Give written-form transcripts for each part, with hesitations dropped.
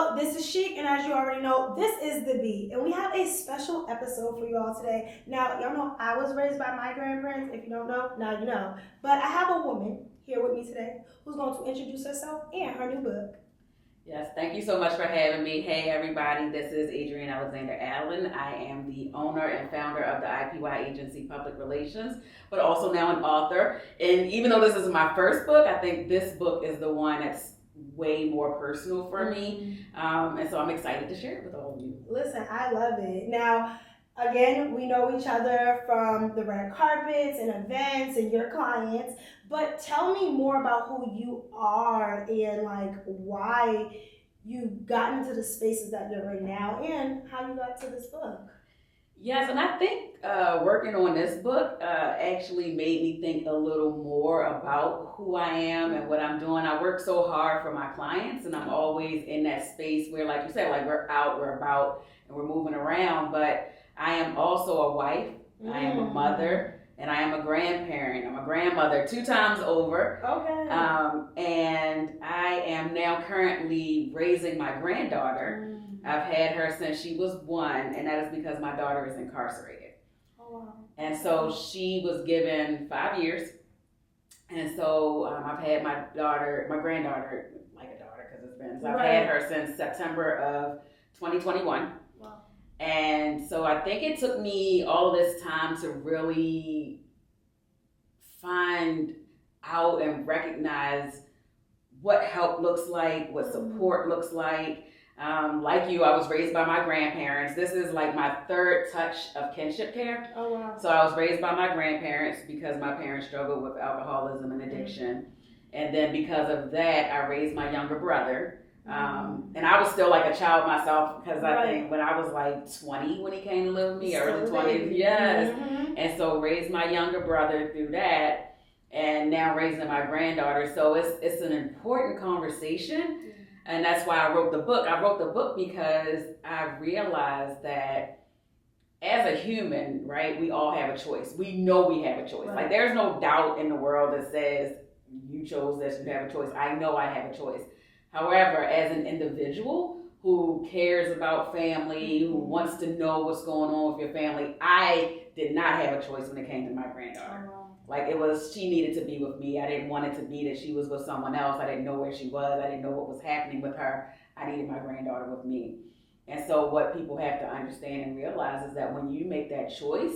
y'all, this is Sheek, and as you already know, this is The Beat, and we have a special episode for you all today. Now, y'all know I was raised by my grandparents. If you don't know, now you know. But I have a woman here with me today who's going to introduce herself and her new book. Yes, thank you so much for having me. Hey everybody, this is Adrienne Alexander Allen. I am the owner and founder of the IPY Agency Public Relations, but also now an author. And even though this is my first book, I think this book is the one that's way more personal for me. And so I'm excited to share it with all of you. Listen, I love it. Now, again, we know each other from the red carpets and events and your clients, but tell me more about who you are and like why you got into the spaces that you're in now and how you got to this book. Yes, and I think working on this book actually made me think a little more about who I am and what I'm doing. I work so hard for my clients, and I'm always in that space where, like you said, like we're out, we're about, and we're moving around, but I am also a wife, I am a mother, and I am a grandparent. I'm a grandmother 2 times over. Okay. And I am now currently raising my granddaughter. I've had her since she was 1, and that is because my daughter is incarcerated. Oh, wow. And so she was given 5 years. And so I've had my granddaughter, like a daughter because it's been, so I've had her since September of 2021. Wow. And so I think it took me all of this time to really find out and recognize what help looks like, what support looks like. Like you, I was raised by my grandparents. This is like my 3rd touch of kinship care. Oh, wow. So I was raised by my grandparents because my parents struggled with alcoholism and addiction. And then because of that, I raised my younger brother. And I was still like a child myself because I think when I was like 20 when he came to live with me, early 20s, yes. And so raised my younger brother through that, and now raising my granddaughter. So it's an important conversation, and that's why I wrote the book. I wrote the book because I realized that as a human, right, we all have a choice. We know we have a choice. Like there's no doubt in the world that says you chose this, you have a choice. I know I have a choice. However, as an individual who cares about family, who wants to know what's going on with your family, I did not have a choice when it came to my granddaughter. Like it was, she needed to be with me. I didn't want it to be that she was with someone else. I didn't know where she was. I didn't know what was happening with her. I needed my granddaughter with me. And so what people have to understand and realize is that when you make that choice,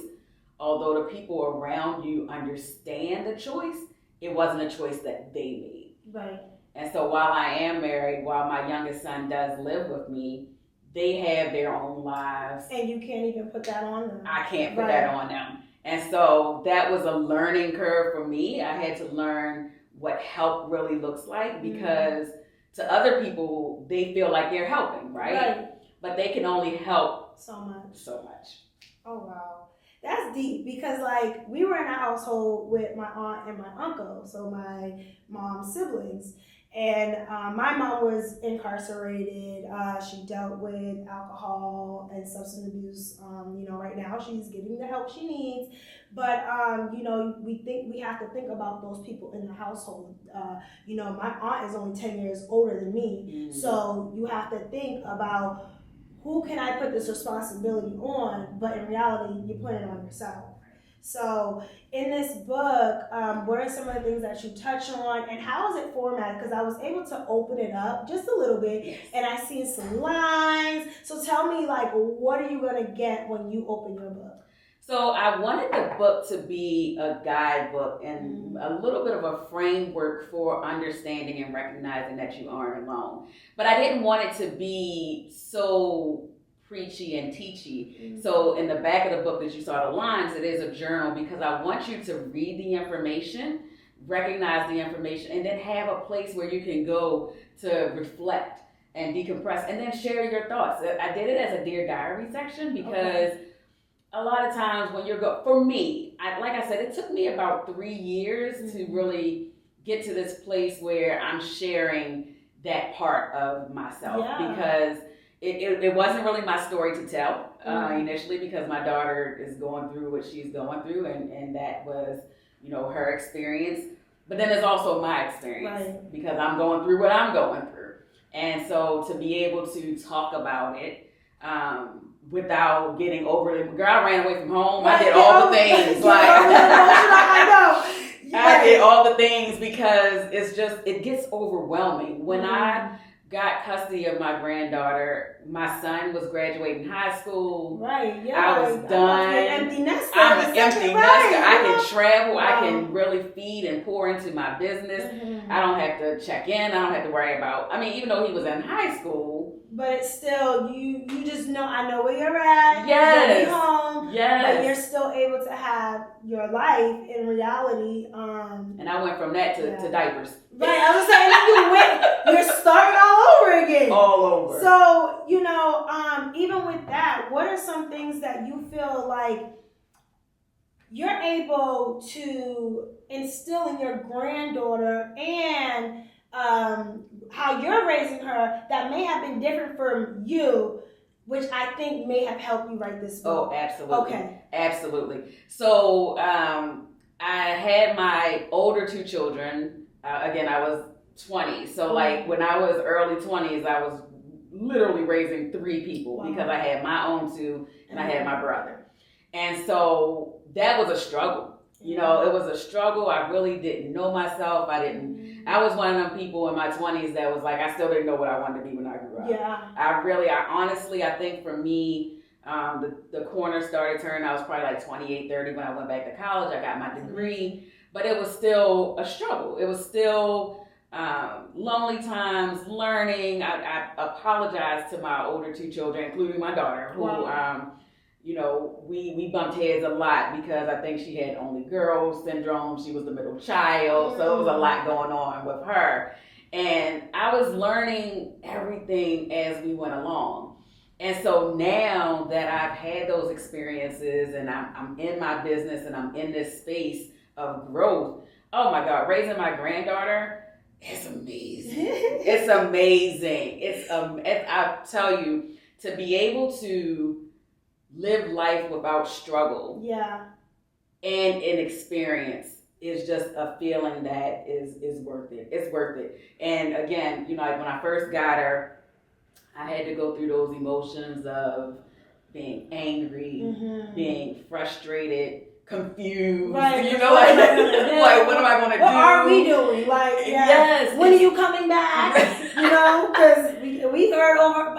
although the people around you understand the choice, it wasn't a choice that they made. Right. And so while I am married, while my youngest son does live with me, they have their own lives. And you can't even put that on them. I can't put that on them. And so that was a learning curve for me. I had to learn what help really looks like because to other people, they feel like they're helping, right? But they can only help so much. Oh, wow. That's deep because like we were in a household with my aunt and my uncle, so my mom's siblings. And my mom was incarcerated. She dealt with alcohol and substance abuse. Right now she's getting the help she needs. But, we have to think about those people in the household. My aunt is only 10 years older than me. So you have to think about who can I put this responsibility on? But in reality, you put it on yourself. So in this book, what are some of the things that you touch on and how is it formatted? Because I was able to open it up just a little bit and I see some lines. So tell me, like, what are you going to get when you open your book? So I wanted the book to be a guidebook and a little bit of a framework for understanding and recognizing that you aren't alone. But I didn't want it to be so preachy and teachy. So in the back of the book that you saw the lines, it is a journal because I want you to read the information, recognize the information, and then have a place where you can go to reflect and decompress and then share your thoughts. I did it as a Dear Diary section because a lot of times when for me, like I said, it took me about 3 years to really get to this place where I'm sharing that part of myself because it wasn't really my story to tell initially because my daughter is going through what she's going through and that was, her experience. But then there's also my experience because I'm going through what I'm going through. And so to be able to talk about it, without getting overly, girl, I ran away from home. I did all the things. I did all the things because it gets overwhelming. When I got custody of my granddaughter, my son was graduating high school. Right, yeah. I was done. I'm an empty nester. I'm an empty nester. I can travel. I can really feed and pour into my business. I don't have to check in. I don't have to worry about, even though he was in high school. But it's still, you just know, I know where you're at. Yes. You're home. Yes. But you're still able to have your life in reality. And I went from that to diapers. Right, I was saying, you're starting all over again. All over. So, even with that, what are some things that you feel like you're able to instill in your granddaughter and how you're raising her that may have been different from you, which I think may have helped you write this book? Oh, absolutely. Okay. Absolutely. So, I had my older two children. Again, I was 20. So, when I was early 20s, I was literally raising 3 people because I had my own 2 and I had my brother. And so that was a struggle. It was a struggle. I really didn't know myself. I was one of them people in my 20s that was like, I still didn't know what I wanted to be when I grew up. Yeah. I think for me, the corner started turning. I was probably like 28, 30 when I went back to college. I got my degree, but it was still a struggle. It was still lonely times, learning. I apologized to my older 2 children, including my daughter, who, we bumped heads a lot because I think she had only girl syndrome. She was the middle child, so it was a lot going on with her. And I was learning everything as we went along. And so now that I've had those experiences and I'm in my business and I'm in this space of growth, oh my God, raising my granddaughter, it's amazing. It's amazing. I tell you, to be able to live life without struggle and inexperience is just a feeling that is worth it. It's worth it. And again, when I first got her, I had to go through those emotions of being angry, being frustrated, confused. Right. Like what am I going to do? What are we doing? Yes. When are you coming back? Because we heard over,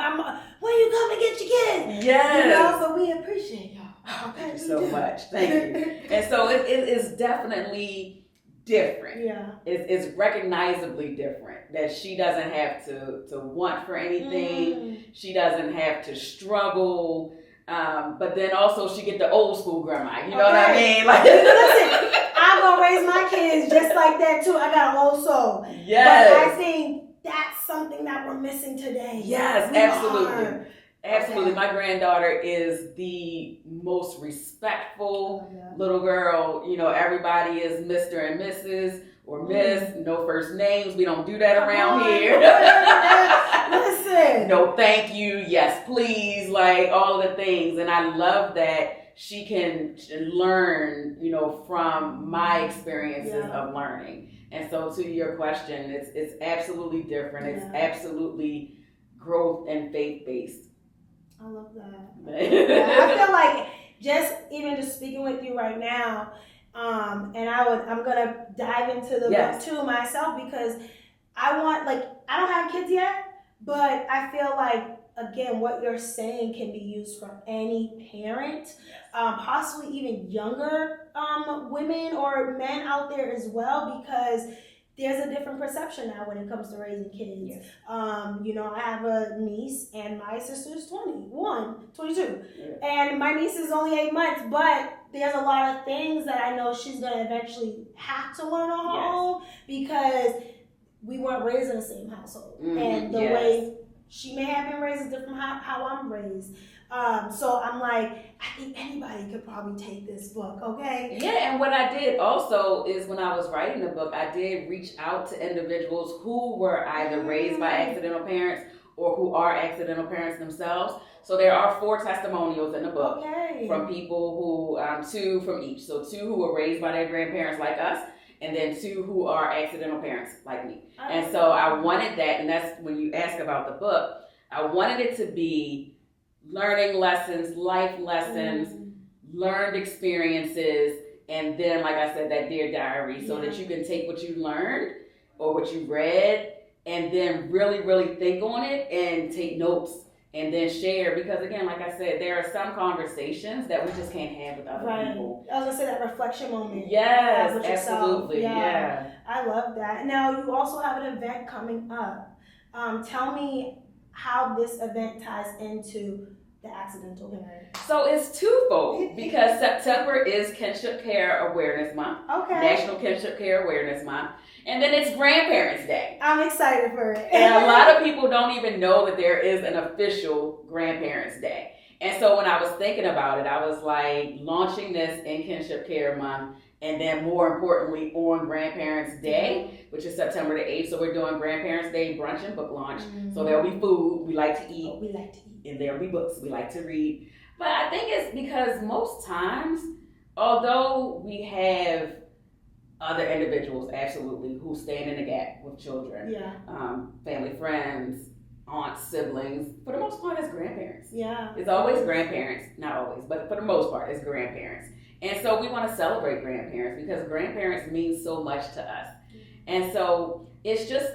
when you come and get your kids? Yes. So we appreciate y'all. Thank you so much. Thank you. And so it is definitely different. Yeah. It's recognizably different that she doesn't have to want for anything. She doesn't have to struggle. But then also she get the old school grandma. You know what I mean? Listen, I'm going to raise my kids just like that too. I got an old soul. Yes. But I think that's something that we're missing today. Yes, absolutely. Absolutely. My granddaughter is the most respectful little girl. Everybody is Mr. and Mrs. or Miss. No first names. We don't do that around here. Listen. No thank you. Yes, please. All of the things. And I love that she can learn, from my experiences of learning. And so to your question, it's absolutely different. It's absolutely growth and faith-based. I love that. I feel like just speaking with you right now, and I'm gonna dive into the book too myself because I don't have kids yet, but I feel like again what you're saying can be used for any parent, possibly even younger women or men out there as well because there's a different perception now when it comes to raising kids. Yes. I have a niece and my sister's 22. Yeah. And my niece is only 8 months, but there's a lot of things that I know she's going to eventually have to learn on her own because we weren't raised in the same household. And the way she may have been raised is different from how I'm raised. So I'm like, I think anybody could probably take this book, okay? Yeah, and what I did also is when I was writing the book, I did reach out to individuals who were either raised by accidental parents or who are accidental parents themselves. So there are 4 testimonials in the book from people who, 2 from each. So 2 who were raised by their grandparents like us, and then 2 who are accidental parents like me. And so I wanted that, and that's when you ask about the book, I wanted it to be learning lessons, life lessons, learned experiences, and then, like I said, that Dear Diary, so that you can take what you learned or what you read and then really, really think on it and take notes and then share. Because again, like I said, there are some conversations that we just can't have with other people. I was going to say that reflection moment. Yes, with absolutely. Yourself. Yeah. I love that. Now, you also have an event coming up. Tell me how this event ties into the accidental parent. So it's twofold because September is Kinship Care Awareness Month. Okay. National Kinship Care Awareness Month. And then it's Grandparents Day. I'm excited for it. And a lot of people don't even know that there is an official Grandparents Day. And so when I was thinking about it, I was like launching this in Kinship Care Month. And then more importantly, on Grandparents Day, which is September the 8th. So we're doing Grandparents Day brunch and book launch. So there'll be food. We like to eat. We like to eat. And there'll be books we like to read. But I think it's because most times, although we have other individuals, absolutely, who stand in the gap with children, family, friends, aunts, siblings, for the most part, it's grandparents. Yeah. It's always grandparents. Not always, but for the most part, it's grandparents. And so we want to celebrate grandparents because grandparents mean so much to us. And so it's just,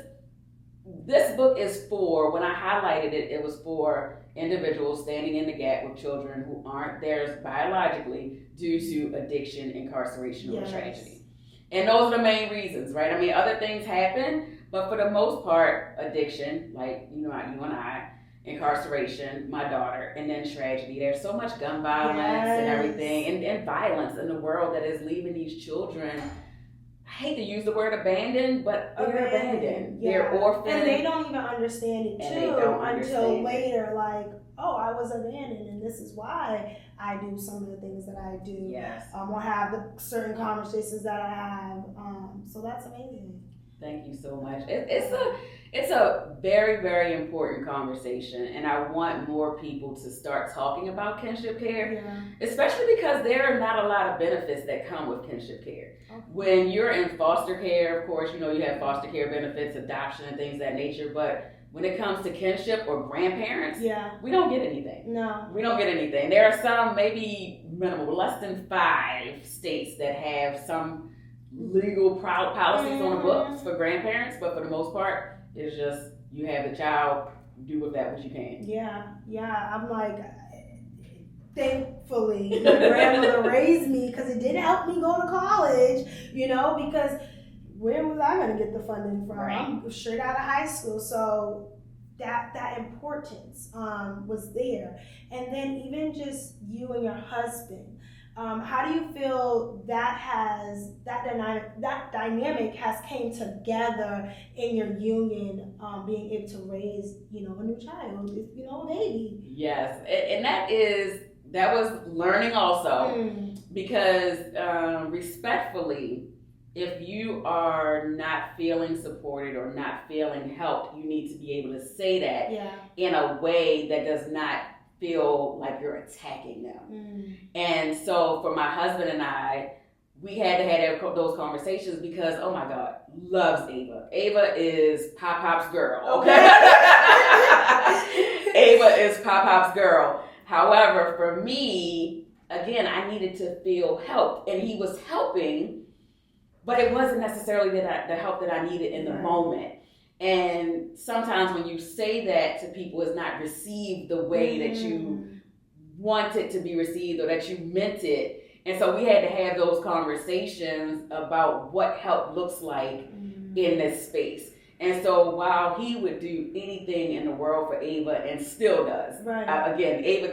this book is for, when I highlighted it, it was for individuals standing in the gap with children who aren't theirs biologically due to addiction, incarceration, or tragedy. And those are the main reasons, right? I mean, other things happen, but for the most part, addiction, like, you and I, incarceration, my daughter, and then tragedy. There's so much gun violence and everything, and violence in the world that is leaving these children, I hate to use the word abandoned, but they're abandoned. They're orphaned. And they don't even understand it until later, like, oh, I was abandoned and this is why I do some of the things that I do. Yes. Or have the certain conversations that I have. So that's amazing. Thank you so much. It's a very, very important conversation, and I want more people to start talking about kinship care, especially because there are not a lot of benefits that come with kinship care. Okay. When you're in foster care, of course, you have foster care benefits, adoption, and things of that nature, but when it comes to kinship or grandparents, we don't get anything. No. We don't get anything. There are some, maybe minimal, less than 5 states that have some legal policies on the books for grandparents, but for the most part, it's just you have the child, do with that what you can. Yeah. I'm like, thankfully, my grandmother raised me because it did help me go to college, because where was I going to get the funding from? Right. I'm straight out of high school, so that importance was there. And then even just you and your husband, how do you feel that dynamic has came together in your union, being able to raise, a new child, a baby? Yes, and that was learning also, because respectfully, if you are not feeling supported or not feeling helped, you need to be able to say that in a way that does not feel like you're attacking them. And so for my husband and I, we had to have those conversations because, oh my God, loves Ava. Ava is Pop-Pop's girl, okay? Ava is Pop-Pop's girl. However, for me, again, I needed to feel helped, and he was helping, but it wasn't necessarily the help that I needed in the moment. And sometimes when you say that to people, it's not received the way that you want it to be received or that you meant it. And so we had to have those conversations about what help looks like in this space. And so while he would do anything in the world for Ava and still does, again, Ava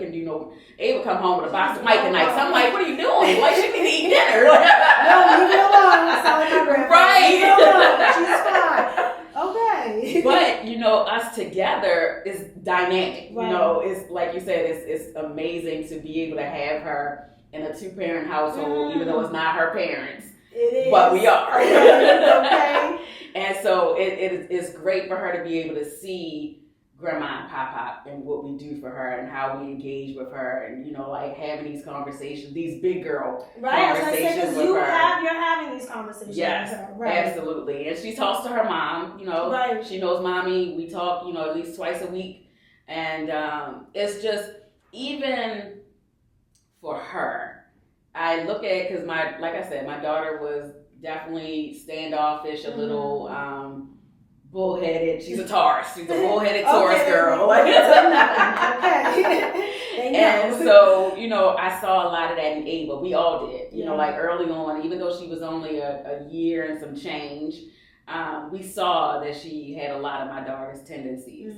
come home with a box of Mike and nights. I'm like, what are you doing? Like, she need to eat dinner. No, leave it alone. That's all my grandma. Right. Leave it alone. She's fine. Okay. But, us together is dynamic. It's like you said, it's amazing to be able to have her in a 2-parent household, even though it's not her parents. It is. But we are. Okay. And so it's great for her to be able to see grandma and pop and what we do for her and how we engage with her and, you know, like having these conversations, these big girl conversations with her. You're having these conversations with her. Right. Absolutely. And she talks to her mom, you know. Right. She knows mommy. We talk, you know, at least twice a week. And it's just, even for her, I look at, because like I said, my daughter was definitely standoffish, a little bullheaded. She's a Taurus. She's a bullheaded Taurus girl. Okay. And so, you know, I saw a lot of that in Ava. We all did. You know, like early on, even though she was only a year and some change, we saw that she had a lot of my daughter's tendencies.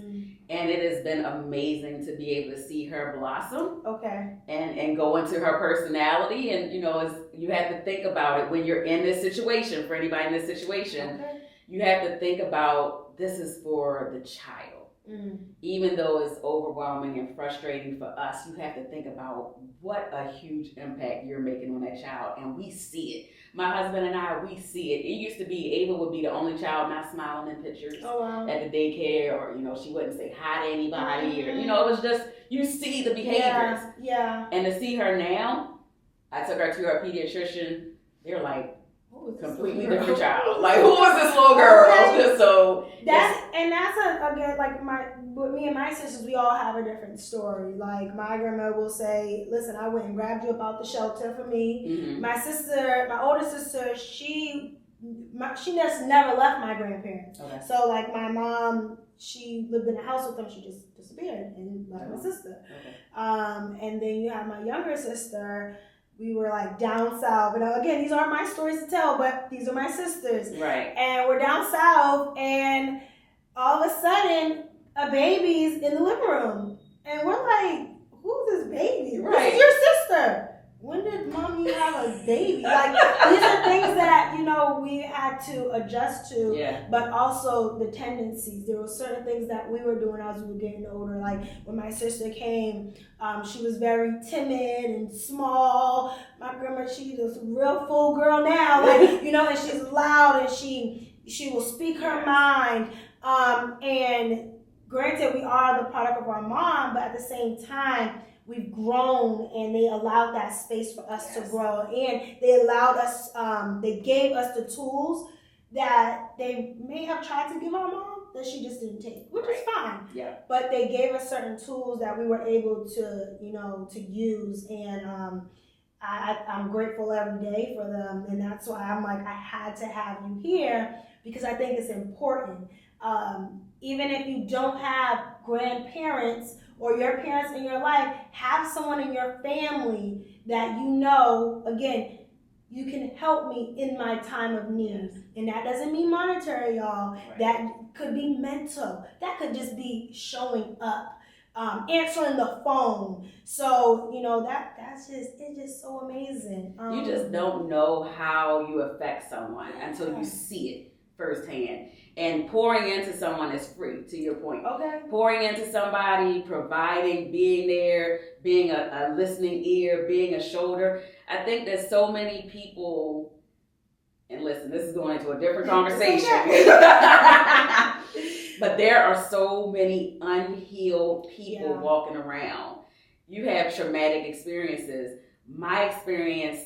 And it has been amazing to be able to see her blossom. Okay. And go into her personality. And, you know, you have to think about it when you're in this situation, for anybody in this situation. Okay. You have to think about, this is for the child. Even though it's overwhelming and frustrating for us, you have to think about what a huge impact you're making on that child. And we see it. My husband and I, we see it. It used to be Ava would be the only child not smiling in pictures at the daycare, or, you know, she wouldn't say hi to anybody, or, you know, it was just, you see the behaviors. Yeah. And to see her now, I took her to her pediatrician. They're like, completely different child. Like, who is this little girl? Okay. So that's again, like with me and my sisters, we all have a different story. Like, my grandma will say, listen, I went and grabbed you about the shelter for me. My sister, my older sister, she just never left my grandparents. Okay. So like my mom, she lived in a house with them. She just disappeared and left my sister. Okay. And then you have my younger sister. We were like down south. You know, again, these aren't my stories to tell, but these are my sisters. Right. And we're down south, and all of a sudden, a baby's in the living room. And we're like, who's this baby? Right. This is your sister. When did mommy have a baby? Like, these are things that, you know, we had to adjust to, but also the tendencies. There were certain things that we were doing as we were getting older. Like, when my sister came, she was very timid and small. My grandma, she's a real full girl now, like, you know, and she's loud, and she will speak her mind. And granted, we are the product of our mom, but at the same time, we've grown, and they allowed that space for us to grow, and they allowed us, they gave us the tools that they may have tried to give our mom that she just didn't take, which is fine. Yeah. But they gave us certain tools that we were able to, you know, to use, and I'm grateful every day for them, and that's why I'm like, I had to have you here, because I think it's important. Even if you don't have grandparents or your parents in your life, have someone in your family that you know, again, you can help me in my time of need. And that doesn't mean monetary, y'all. Right. That could be mental. That could just be showing up, answering the phone. So, you know, it's just so amazing. You just don't know how you affect someone until you see it firsthand. And pouring into someone is free, to your point. Okay. Pouring into somebody, providing, being there, being a listening ear, being a shoulder. I think that so many people, and listen, this is going into a different conversation, but there are so many unhealed people walking around. You have traumatic experiences. My experience,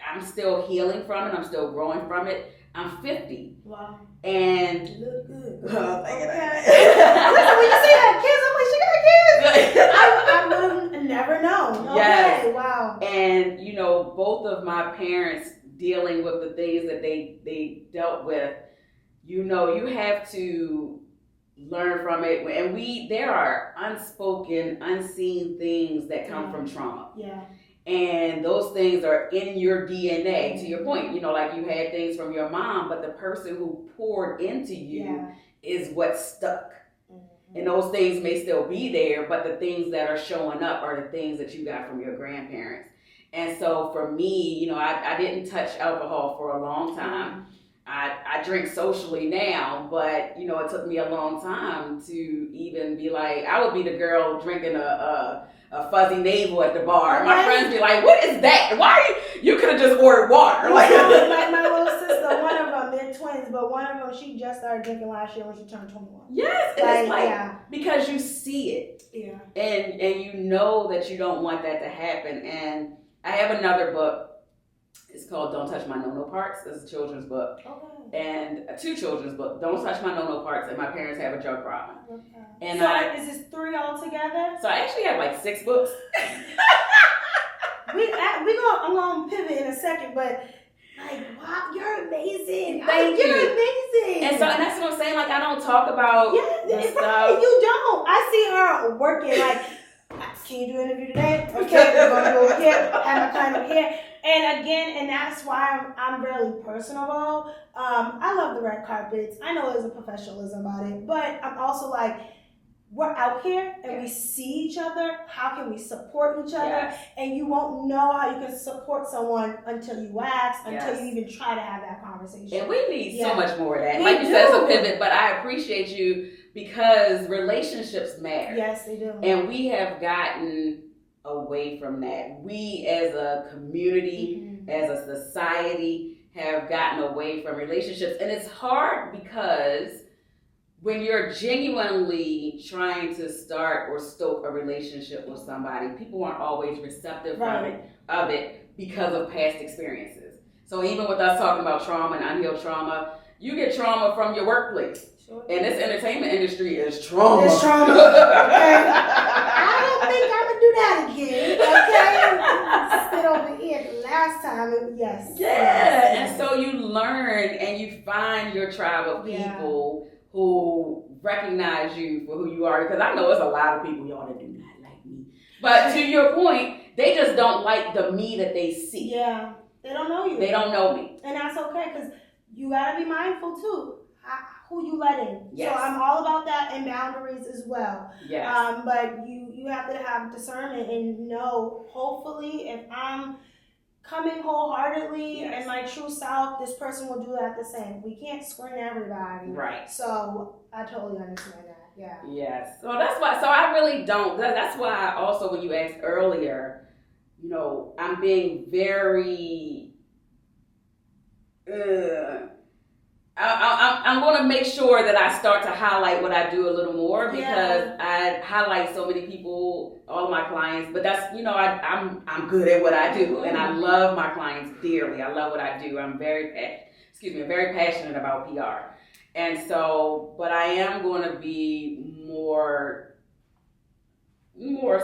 I'm still healing from it. I'm still growing from it. I'm 50. Wow. And you look good. Oh, thank you. Listen, when you say that, kids, I'm like, she got kids. I would have never known. Okay. Yes. Wow. And, you know, both of my parents dealing with the things that they dealt with, you know, you have to learn from it. And there are unspoken, unseen things that come from trauma. Yeah. And those things are in your DNA, to your point. You know, like you had things from your mom, but the person who poured into you is what stuck. And those things may still be there, but the things that are showing up are the things that you got from your grandparents. And so for me, you know, I didn't touch alcohol for a long time. I drink socially now, but, you know, it took me a long time to even be like, I would be the girl drinking a fuzzy navel at the bar. My friends be like, what is that? Why? You could have just ordered water. Like my little sister, one of them, they're twins. kids, but one of them, she just started drinking last year when she turned 21. Yes, and it's like, because you see it. Yeah. And you know that you don't want that to happen. And I have another book. It's called Don't Touch My No-No Parts. It's a children's book. Okay. And 2 children's books. Don't Touch My No-No Parts and My Parents Have a Drug Problem. Okay. And so is this 3 altogether? So I actually have like 6 books. I'm gonna pivot in a second, but like, wow, you're amazing. Thank you. You're amazing. And that's what I'm saying. Like, I don't talk about the stuff. You don't. I see her working. Like, can you do an interview today? Okay, we're gonna go here. Have my client over here. And again, and that's why I'm really personable. I love the red carpets. I know there's a professionalism about it, but I'm also like, we're out here and we see each other. How can we support each other? Yes. And you won't know how you can support someone until you ask, until Yes. you even try to have that conversation. And we need so much more of that. We Like you do. said, it's a pivot, but I appreciate you because relationships matter. Yes, they do. And we have gotten away from that. We as a community, as a society, have gotten away from relationships. And it's hard because when you're genuinely trying to start or stoke a relationship with somebody, people aren't always receptive of it because of past experiences. So even with us talking about trauma and unhealed trauma, you get trauma from your workplace. Sure. And this entertainment industry is trauma. It's trauma. Okay. I don't think I'm going to do that again. Okay. Sit over here. The last time, yes. Yeah. And so you learn and you find your tribe of people who recognize you for who you are. Because I know there's a lot of people, y'all, that do not like me. But to your point, they just don't like the me that they see. Yeah. They don't know you. They don't know me. And that's okay, because you got to be mindful, too, who you let in. Yes. So I'm all about that and boundaries as well. Yes. But you have to have discernment and know, hopefully, if I'm coming wholeheartedly and my true self, this person will do that the same. We can't screen everybody. Right. So I totally understand that. Yeah. Yes. So that's why. So I really don't. That's why I also, when you asked earlier, you know, I'm being very. I'm going to make sure that I start to highlight what I do a little more because I highlight so many people, all of my clients. But that's, you know, I'm good at what I do, and I love my clients dearly. I love what I do. I'm very passionate about PR, and so, but I am going to be more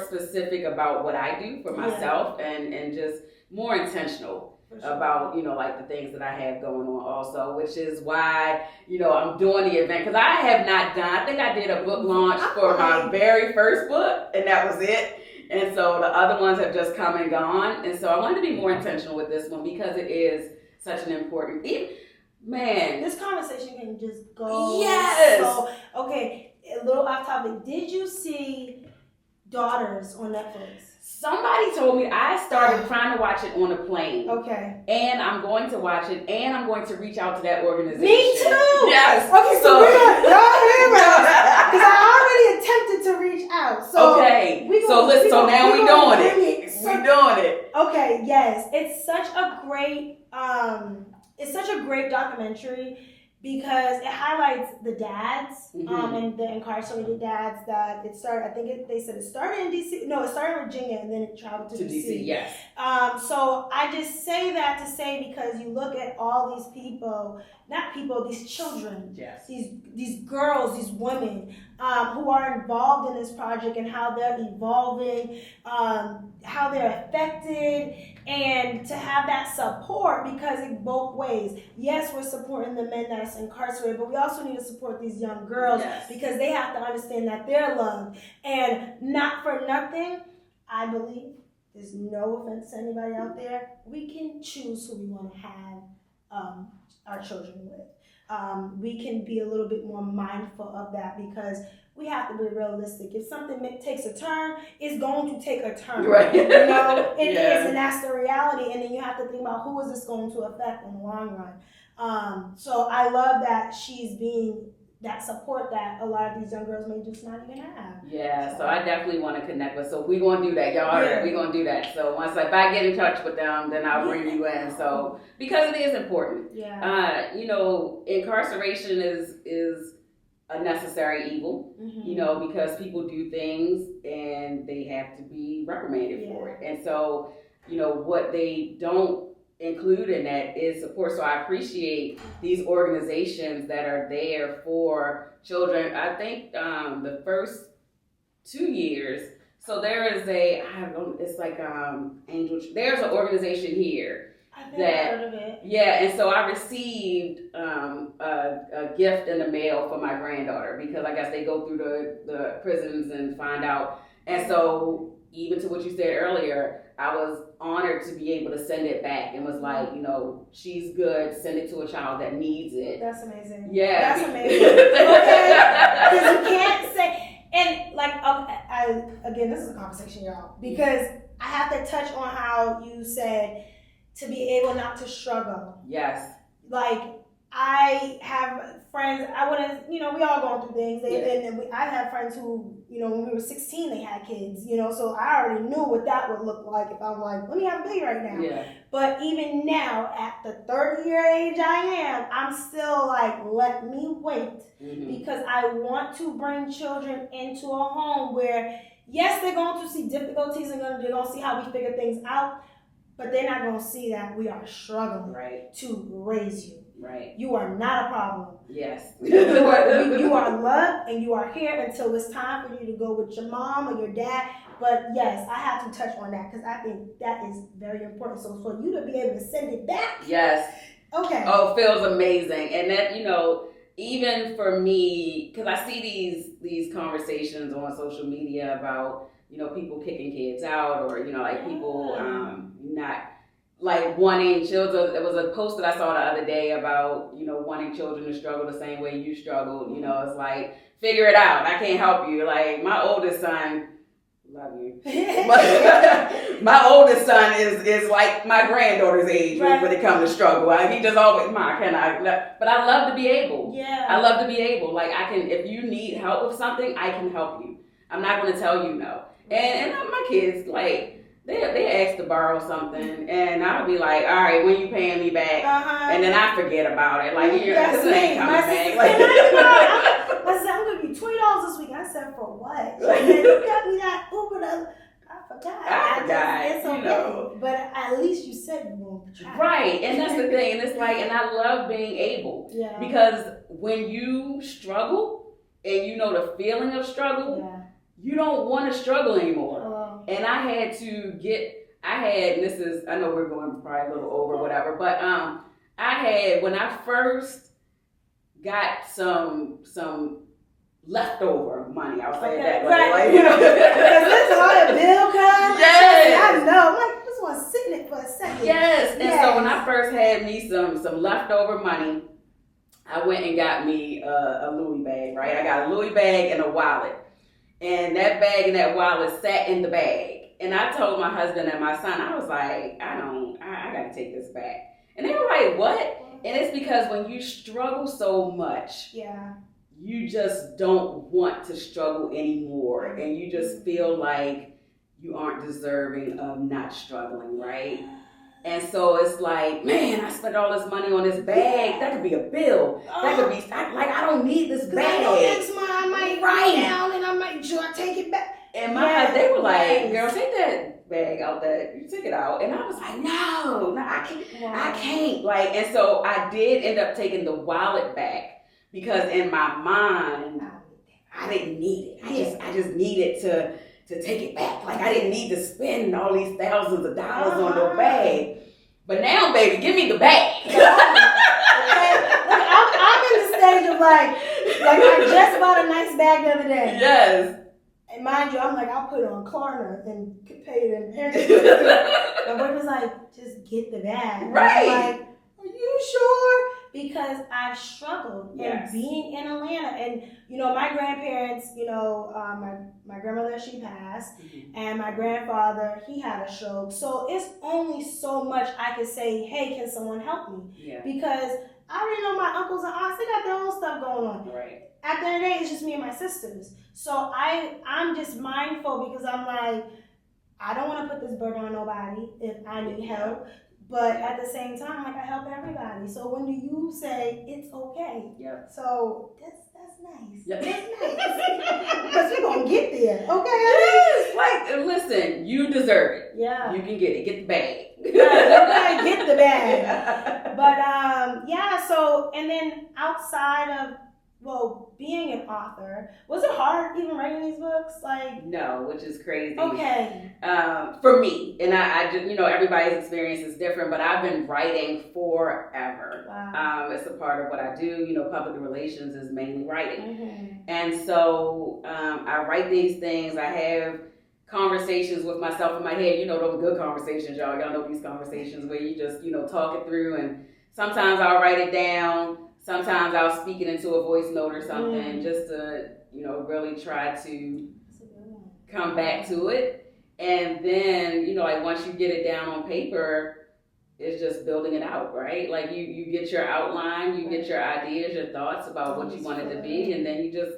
specific about what I do for myself, and just more intentional. About, you know, like the things that I have going on also, which is why, you know, I'm doing the event, because I have not done, I think I did a book launch for my very first book, and that was it. And so the other ones have just come and gone. And so I wanted to be more intentional with this one because it is such an important, this conversation can just go. Yes. So, okay, a little off topic. Did you see Daughters on Netflix? Somebody told me. I started trying to watch it on a plane. Okay. And I'm going to watch it, and I'm going to reach out to that organization. Me too! Yes. Okay, so we're going to, because I already attempted to reach out. So okay. So now we're doing it. We're doing it. Okay, yes. It's such a great documentary because it highlights the dads and the incarcerated dads that it started. I think they said it started in DC. No, it started in Virginia and then it traveled to DC. Yes. So I just say that to say because you look at all these people, these children, these girls, these women who are involved in this project and how they're evolving, how they're affected, and to have that support because in both ways. Yes, we're supporting the men that's incarcerated, but we also need to support these young girls because they have to understand that they're loved. And not for nothing, I believe, there's no offense to anybody out there, we can choose who we want to have our children with. We can be a little bit more mindful of that because we have to be realistic. If something takes a turn, it's going to take a turn. Right. You know, it is, and that's the reality. And then you have to think about who is this going to affect in the long run. So I love that she's being that support that a lot of these young girls may just not even have. Yeah, so I definitely want to connect with. So we're gonna do that, y'all. Yeah. We're gonna do that. So once if I get in touch with them, then I'll bring you in. So because it is important. Yeah. You know, incarceration is a necessary evil. Mm-hmm. You know, because people do things and they have to be reprimanded for it. And so, you know, what they don't include in that is support. So I appreciate these organizations that are there for children. I think the first 2 years, so there is it's like Angel. There's an organization here I think I heard of it. Yeah, and so I received a gift in the mail for my granddaughter because I guess they go through the prisons and find out. And so even to what you said earlier, I was honored to be able to send it back and was like, you know, she's good. Send it to a child that needs it. That's amazing. Yeah. That's amazing. Okay. Because you can't say, and like, again, this is a conversation, y'all, because I have to touch on how you said to be able not to struggle. Yes. Like, I have friends, we all going through things. I have friends who, when we were 16, they had kids, so I already knew what that would look like if I'm like, let me have a baby right now. Yeah. But even now, at the 30-year age I am, I'm still like, let me wait. Mm-hmm. Because I want to bring children into a home where, yes, they're going to see difficulties and they're going to see how we figure things out, but they're not going to see that we are struggling to raise you. Right. You are not a problem. Yes. You are loved, and you are here until it's time for you to go with your mom or your dad. But yes, I have to touch on that because I think that is very important. So for you to be able to send it back. Yes. Okay. Oh, it feels amazing. And that, even for me, because I see these conversations on social media about, people kicking kids out or, people not like wanting children. There was a post that I saw the other day about, wanting children to struggle the same way you struggled. It's like, figure it out. I can't help you. Like my oldest son, love you. My oldest son is like my granddaughter's age when it comes to struggle. He just always, but I love to be able. Yeah. I love to be able. Like I can, if you need help with something, I can help you. I'm not going to tell you no. And my kids, like, they ask to borrow something, and I'll be like, all right, when you paying me back? And then I forget about it. Like, this ain't coming back. I said, I'm going to give you $20 this week. I said, for what? She said, you got me that Uber. I forgot. It's okay. But at least you said you won't try. Right, and that's the thing. And it's like, and I love being able. Yeah. Because when you struggle, and the feeling of struggle, you don't want to struggle anymore. And I had to I know we're going probably a little over whatever, but when I first got some leftover money, I'll say it that way. Right. Because that's how a bill comes. Yes. I know. I'm like, I just want to sit in it for a second. Yes. And so when I first had me some leftover money, I went and got me a Louis bag, right? I got a Louis bag and a wallet. And that bag and that wallet sat in the bag. And I told my husband and my son, I was like, I got to take this back. And they were like, what? And it's because when you struggle so much, you just don't want to struggle anymore. And you just feel like you aren't deserving of not struggling, right? And so it's like, man, I spent all this money on this bag. That could be a bill. That could be, I don't need this bag. I know next month I might write down and I might take it back. And they were like, girl, take that bag out there. You took it out. And I was like, no, I can't. Wow. I can't. Like, and so I did end up taking the wallet back because in my mind, I didn't need it. I just needed to take it back. Like I didn't need to spend all these thousands of dollars on the bag. But now, baby, give me the bag. I'm in the stage of like I just bought a nice bag the other day. Yes. And mind you, I'm like, I'll put it on Klarna and pay it in everything. My boy was like, just get the bag. Right. I'm like, are you sure? Because I've struggled in being in Atlanta. And, my grandparents, my grandmother, she passed. Mm-hmm. And my grandfather, he had a stroke. So it's only so much I could say, hey, can someone help me? Yeah. Because I already know my uncles and aunts, they got their own stuff going on. Right. at the end of the day, it's just me and my sisters. So I'm just mindful because I'm like, I don't want to put this burden on nobody if I need help. But at the same time, like I help everybody. So when do you say it's okay? Yep. So that's nice. Yep. That's nice. Because we're gonna get there. Okay. Yes. Like, listen, you deserve it. Yeah. You can get it. Get the bag. Right, okay, get the bag. But yeah. So and then outside of being an author, was it hard even writing these books? Like no, which is crazy. Okay. For me, and I just, everybody's experience is different, but I've been writing forever. Wow. It's a part of what I do. Public relations is mainly writing. Mm-hmm. And so I write these things. I have conversations with myself in my head. Those good conversations, y'all. Y'all know these conversations where you just, talk it through, and sometimes I'll write it down. Sometimes I'll speak it into a voice note or something just to, really try to come back to it. And then, like once you get it down on paper, it's just building it out, right? Like you get your outline, you get your ideas, your thoughts about what you want it to be, and then you just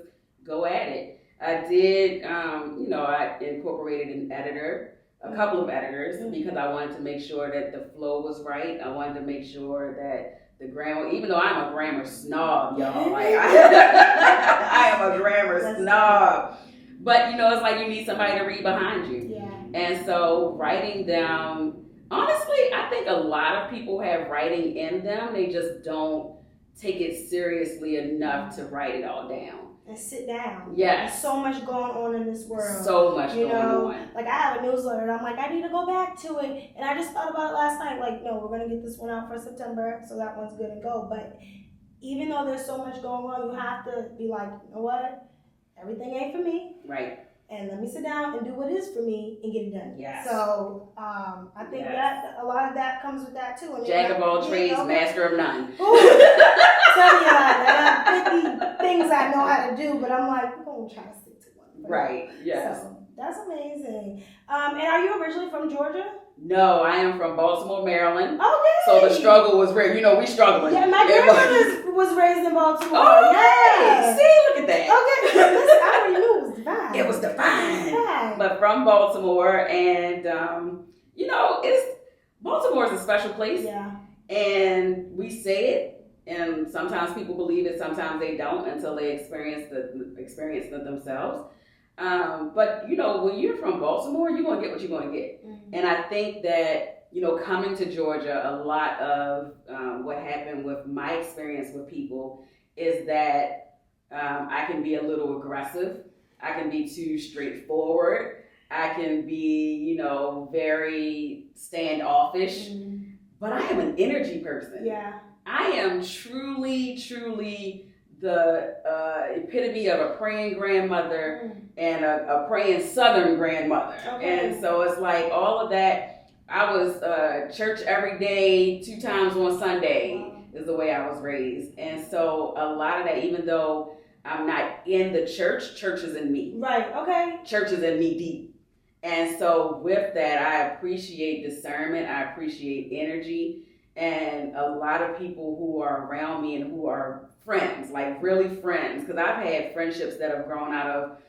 go at it. I did, I incorporated an editor, a couple of editors, because I wanted to make sure that the flow was right. I wanted to make sure that the grammar, even though I'm a grammar snob, y'all, like I am a grammar snob. But it's like you need somebody to read behind you. Yeah. And so writing down, honestly, I think a lot of people have writing in them. They just don't take it seriously enough to write it all down. And sit down. Yes. There's so much going on in this world. So much going on. Like I have a newsletter and I'm like, I need to go back to it. And I just thought about it last night. Like, no, we're going to get this one out for September. So that one's good to go. But even though there's so much going on, you have to be like, you know what? Everything ain't for me. Right. And let me sit down and do what is for me and get it done. Yes. So I think that a lot of that comes with that too. And Jack of all trades, master of none. Tell me I have 50 things I know how to do, but I'm like, we're going to try to stick to one. Right, yes. So, that's amazing. And are you originally from Georgia? No, I am from Baltimore, Maryland. Okay. So the struggle was real. We struggling. Yeah, my grandmother was raised in Baltimore. Oh, yeah. See, look at that. Okay. Listen, I already knew it was divine. It was divine. But from Baltimore, and Baltimore is a special place. Yeah. And we say it, and sometimes people believe it, sometimes they don't until they experience it themselves. But when you're from Baltimore, you're gonna get what you're gonna get. Mm-hmm. And I think that coming to Georgia, a lot of what happened with my experience with people is that I can be a little aggressive. I can be too straightforward. I can be, very standoffish. Mm-hmm. But I am an energy person. Yeah. I am truly, truly the epitome of a praying grandmother and a praying Southern grandmother. Okay. And so it's like all of that. I was church every day, 2 times on Sunday is the way I was raised. And so a lot of that, even though I'm not in the church, church is in me. Right, okay. Church is in me deep. And so with that, I appreciate discernment. I appreciate energy. And a lot of people who are around me and who are friends, like really friends, because I've had friendships that have grown out of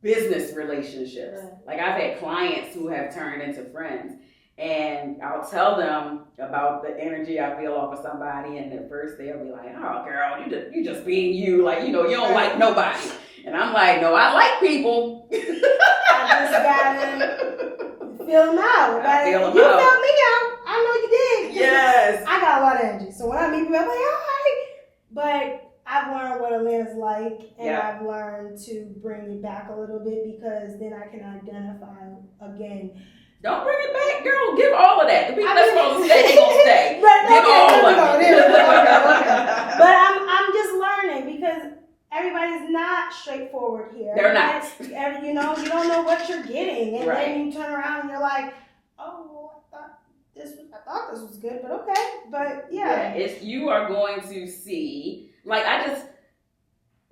business relationships. Right. Like I've had clients who have turned into friends. And I'll tell them about the energy I feel off of somebody, and at first they'll be like, "Oh, girl, you just being you, like you don't like nobody." And I'm like, "No, I like people." I just gotta feel them out. You felt me out. I know you did. Yes. I got a lot of energy, so when I meet people, I'm like, "All right," but I've learned what Atlanta's like, and I've learned to bring it back a little bit because then I can identify again. Don't bring it back, girl. Give all of that. The people that's supposed to stay, they gonna stay. Give all of it. Okay. But I'm just learning because everybody's not straightforward here. They're not. You don't know what you're getting, and then you turn around and you're like, "Oh, I thought this was good, but okay." But it's you are going to see. Like I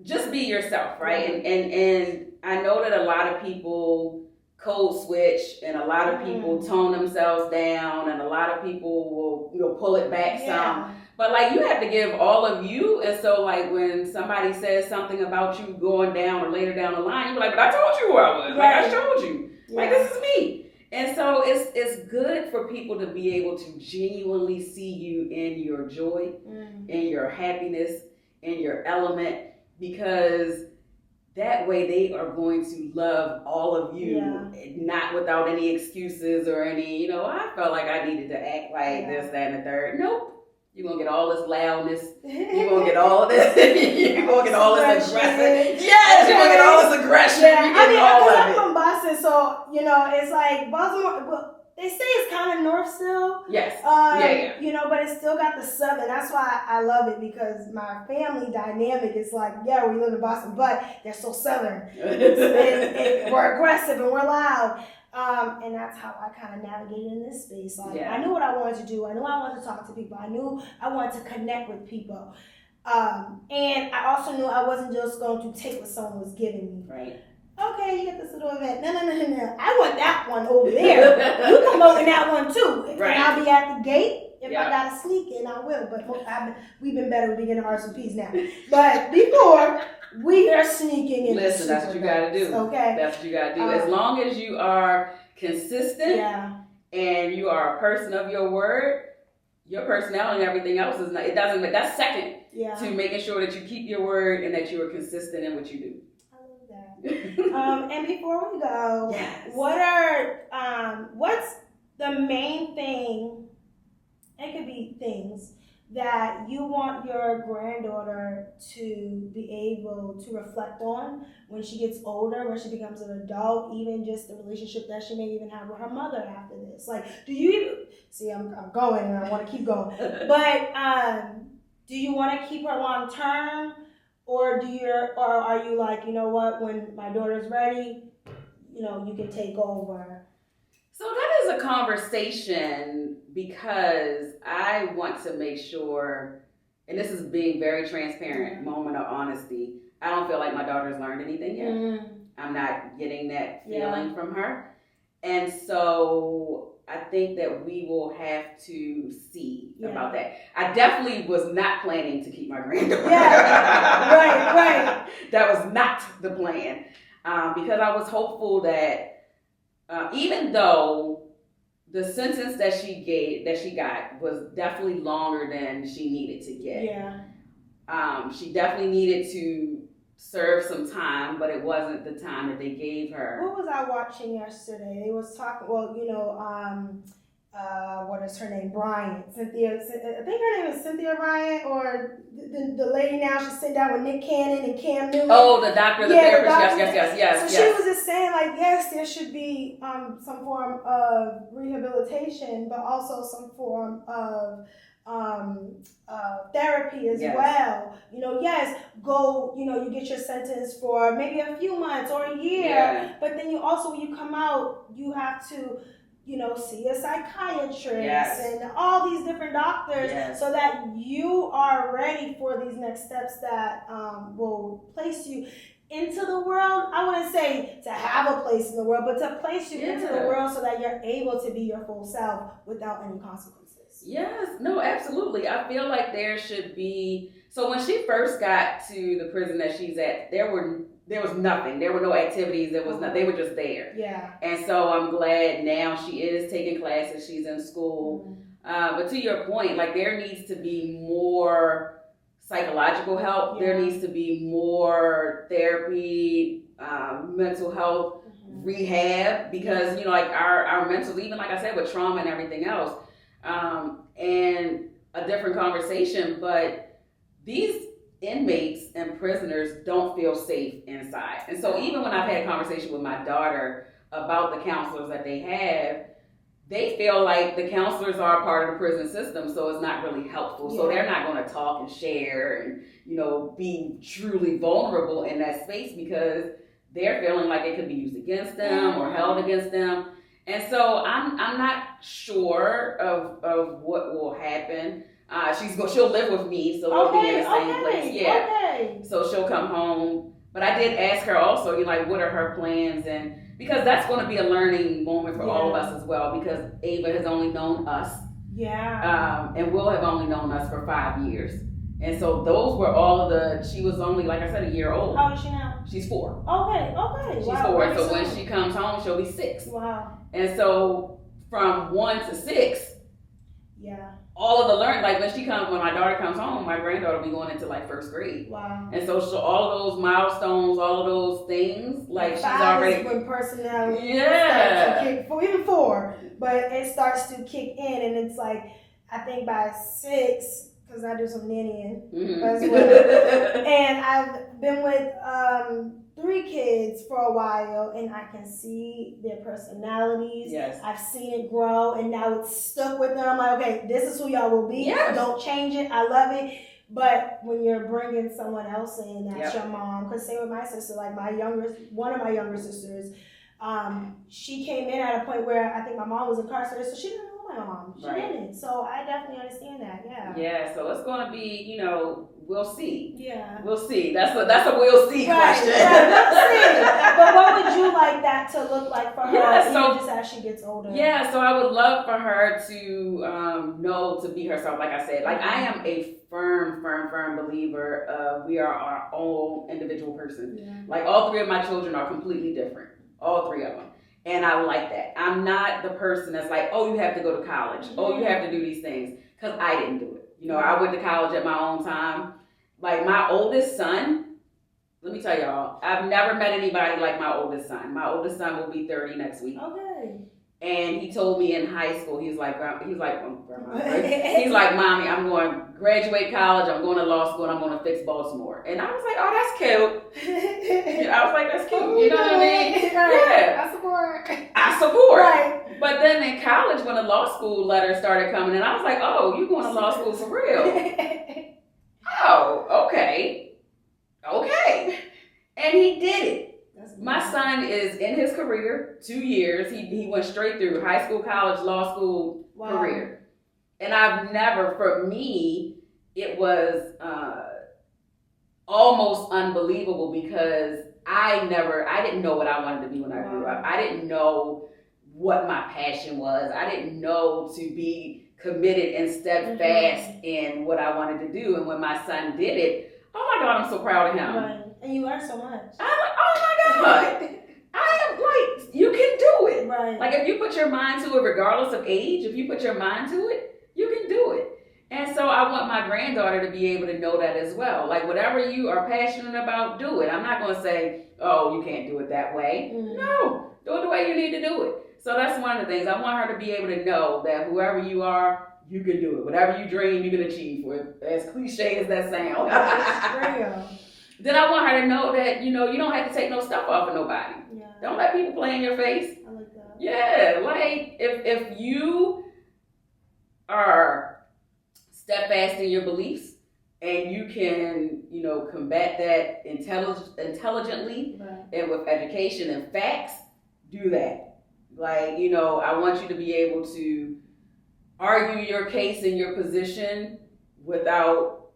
just be yourself, right? And I know that a lot of people code switch, and a lot of people tone themselves down, and a lot of people will pull it back some. But like you have to give all of you, and so like when somebody says something about you going down or later down the line, you're like, but I told you who I was. Like I showed you. Like this is me. And so it's good for people to be able to genuinely see you in your joy, in your happiness, in your element, because that way they are going to love all of you, not without any excuses or any, I felt like I needed to act like this, that, and the third. Nope. You're going to get all this loudness. You're going to get all this. You're going to get all this aggression. Yes, you're going to get all this aggression. Yeah. I'm from Boston, so, it's like Baltimore, well, they say it's kind of north still. Yes. But it's still got the southern. That's why I love it, because my family dynamic is like, yeah, we live in Boston, but they're so southern. and we're aggressive and we're loud. And that's how I kind of navigated in this space. Like, I knew what I wanted to do. I knew I wanted to talk to people. I knew I wanted to connect with people. And I also knew I wasn't just going to take what someone was giving me. Right. Okay, you get this little event. No. I want that one over there. You come over in that one too. Right. And I'll be at the gate. If I gotta sneak in, I will. But we've been better with being in RCPs now. But before, we are sneaking in. Listen, that's what you gotta do. Okay. That's what you gotta do. As long as you are consistent and you are a person of your word, your personality and everything else is not, that's second to making sure that you keep your word and that you are consistent in what you do. And before we go, what's the main thing? It could be things that you want your granddaughter to be able to reflect on when she gets older, when she becomes an adult, even just the relationship that she may even have with her mother after this. Like, do you even see? I'm going, and I want to keep going. But do you want to keep her long term? Or are you like, you know what, when my daughter's ready, you can take over? So that is a conversation, because I want to make sure, and this is being very transparent, moment of honesty, I don't feel like my daughter's learned anything yet. I'm not getting that feeling from her. And so I think that we will have to see about that. I definitely was not planning to keep my granddaughter. Right. That was not the plan, because I was hopeful that even though the sentence that she got was definitely longer than she needed to get. She definitely needed to serve some time, but it wasn't the time that they gave her. What was I watching yesterday? They was talking, what is her name? Bryant. Cynthia, I think her name is Cynthia Bryant, or the lady now, she's sitting down with Nick Cannon and Cam Newton. Oh, the doctor, the therapist, yes. So she was just saying, like, yes, there should be some form of rehabilitation, but also some form of therapy as well. Go, you get your sentence for maybe a few months or a year, but then you also, when you come out, you have to see a psychiatrist and all these different doctors so that you are ready for these next steps that will place you into the world. I wouldn't say to have a place in the world, but to place you into the world so that you're able to be your full self without any consequences. Yes, no, absolutely. I feel like there should be, so when she first got to the prison that she's at, there was nothing. There were no activities. There was nothing. They were just there. Yeah. And so I'm glad now she is taking classes. She's in school. But to your point, like, there needs to be more psychological help. There needs to be more therapy, mental health, rehab, because, like our mental, even like I said, with trauma and everything else, and a different conversation, but these inmates and prisoners don't feel safe inside. And so even when I've had a conversation with my daughter about the counselors that they have, they feel like the counselors are a part of the prison system, so it's not really helpful. So they're not going to talk and share and, be truly vulnerable in that space, because they're feeling like it could be used against them or held against them. And so I'm not sure of what will happen. She'll live with me, so we'll be in the same place. So she'll come home. But I did ask her also, what are her plans? And because that's going to be a learning moment for all of us as well, because Ava has only known us. Yeah. And Will have only known us for 5 years. And so those were all of she was only, like I said, a year old. How old is she now? She's 4. Okay. She's Wow, 4. So when she comes home, she'll be 6. Wow. And so from 1 to 6, yeah, all of the when my daughter comes home, my granddaughter will be going into like 1st grade. Wow. And so all of those milestones, all of those things, like she's 5 already. is when personality Yeah. starts to kick, even 4, but it starts to kick in, and it's like, I think by 6, because I do some nannying as well, and I've been with 3 kids for a while, and I can see their personalities. Yes. I've seen it grow, and now it's stuck with them. I'm like, okay, this is who y'all will be. Yes. Don't change it. I love it. But when you're bringing someone else in, that's Yep. your mom. Because same with my sister, like one of my younger sisters, she came in at a point where I think my mom was incarcerated, so she didn't know my mom. She didn't. So I definitely understand that. Yeah. Yeah. So it's going to be, we'll see. Yeah. We'll see. That's a we'll see question. Right, we'll see. But what would you like that to look like for her? Just as she gets older. Yeah. So I would love for her to know to be herself. Like I said, like I am a firm believer of we are our own individual person. Yeah. Like all 3 of my children are completely different. All 3 of them. And I like that. I'm not the person that's like, oh, you have to go to college. Oh, you have to do these things. Because I didn't do it. I went to college at my own time. Like my oldest son, let me tell y'all, I've never met anybody like my oldest son. My oldest son will be 30 next week. Okay. And he told me in high school, he's like, Grandma, he's like, Mommy, I'm going to graduate college, I'm going to law school, and I'm going to fix Baltimore. And I was like, oh, that's cute. I was like, that's cute. You know what I mean? Yeah. I support. Right. But then in college, when the law school letters started coming in, I was like, oh, you going to law school for real? Oh, okay. And he did it. My son is in his career, 2 years. He went straight through high school, college, law school, career. And I've never, for me, it was almost unbelievable because I didn't know what I wanted to be when I grew up. I didn't know what my passion was. I didn't know to be committed and steadfast in what I wanted to do. And when my son did it, oh my God, I'm so proud of him. Right. And you learn so much. I'm like, oh my God. I am like, you can do it. Right. Like if you put your mind to it, regardless of age, if you put your mind to it, you can do it. And so I want my granddaughter to be able to know that as well. Like whatever you are passionate about, do it. I'm not going to say, oh, you can't do it that way. No, do it the way you need to do it. So that's one of the things. I want her to be able to know that whoever you are, you can do it. Whatever you dream, you can achieve. As cliche as that sounds. Then I want her to know that, you don't have to take no stuff off of nobody. Yeah. Don't let people play in your face. I like that. Yeah, like if you are steadfast in your beliefs and you can, combat that intelligently and with education and facts, do that. Like, I want you to be able to argue your case and your position without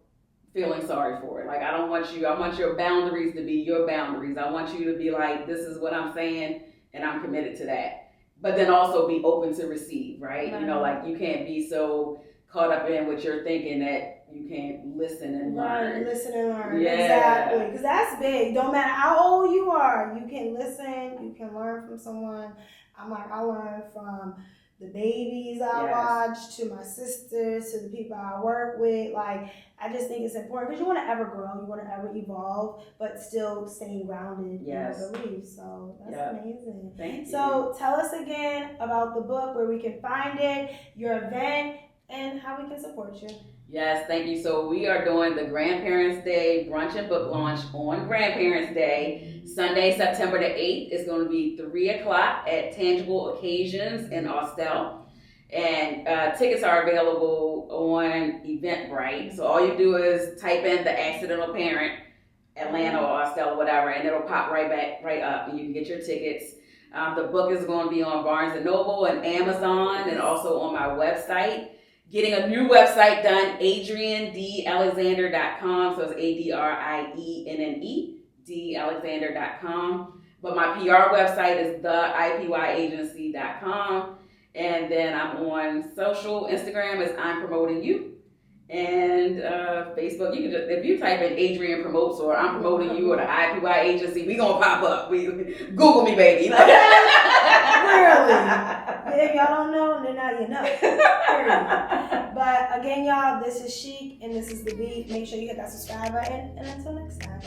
feeling sorry for it. Like, I want your boundaries to be your boundaries. I want you to be like, this is what I'm saying and I'm committed to that. But then also be open to receive, right? Like you can't be so caught up in what you're thinking that you can't listen and learn. Listen and learn. Yeah. Exactly. Because that's big. Don't matter how old you are, you can listen, you can learn from someone. I learned from the babies I watch, to my sisters, to the people I work with. Like, I just think it's important because you want to ever grow, you want to ever evolve, but still staying grounded in your beliefs. So that's amazing. Thank you. So tell us again about the book, where we can find it, your event, and how we can support you. Yes, thank you. So we are doing the Grandparents Day brunch and book launch on Grandparents Day, Sunday, September the 8th. It's going to be 3 o'clock at Tangible Occasions in Austell. And tickets are available on Eventbrite. So all you do is type in the accidental parent, Atlanta or Austell or whatever, and it'll pop right up, and you can get your tickets. The book is going to be on Barnes & Noble and Amazon, and also on my website. Getting a new website done, AdrienneAlexander.com. So it's ADRIENNE, DAlexander.com. But my PR website is theipyagency.com. And then I'm on social. Instagram is I'm Promoting You. And Facebook, you can just, if you type in Adrienne Promotes or I'm Promoting You or the IPY agency, we gonna pop up. Google me, baby. Really? If y'all don't know, then now you know. Period. But again, y'all, this is Sheek and this is The Beat. Make sure you hit that subscribe button. And until next time.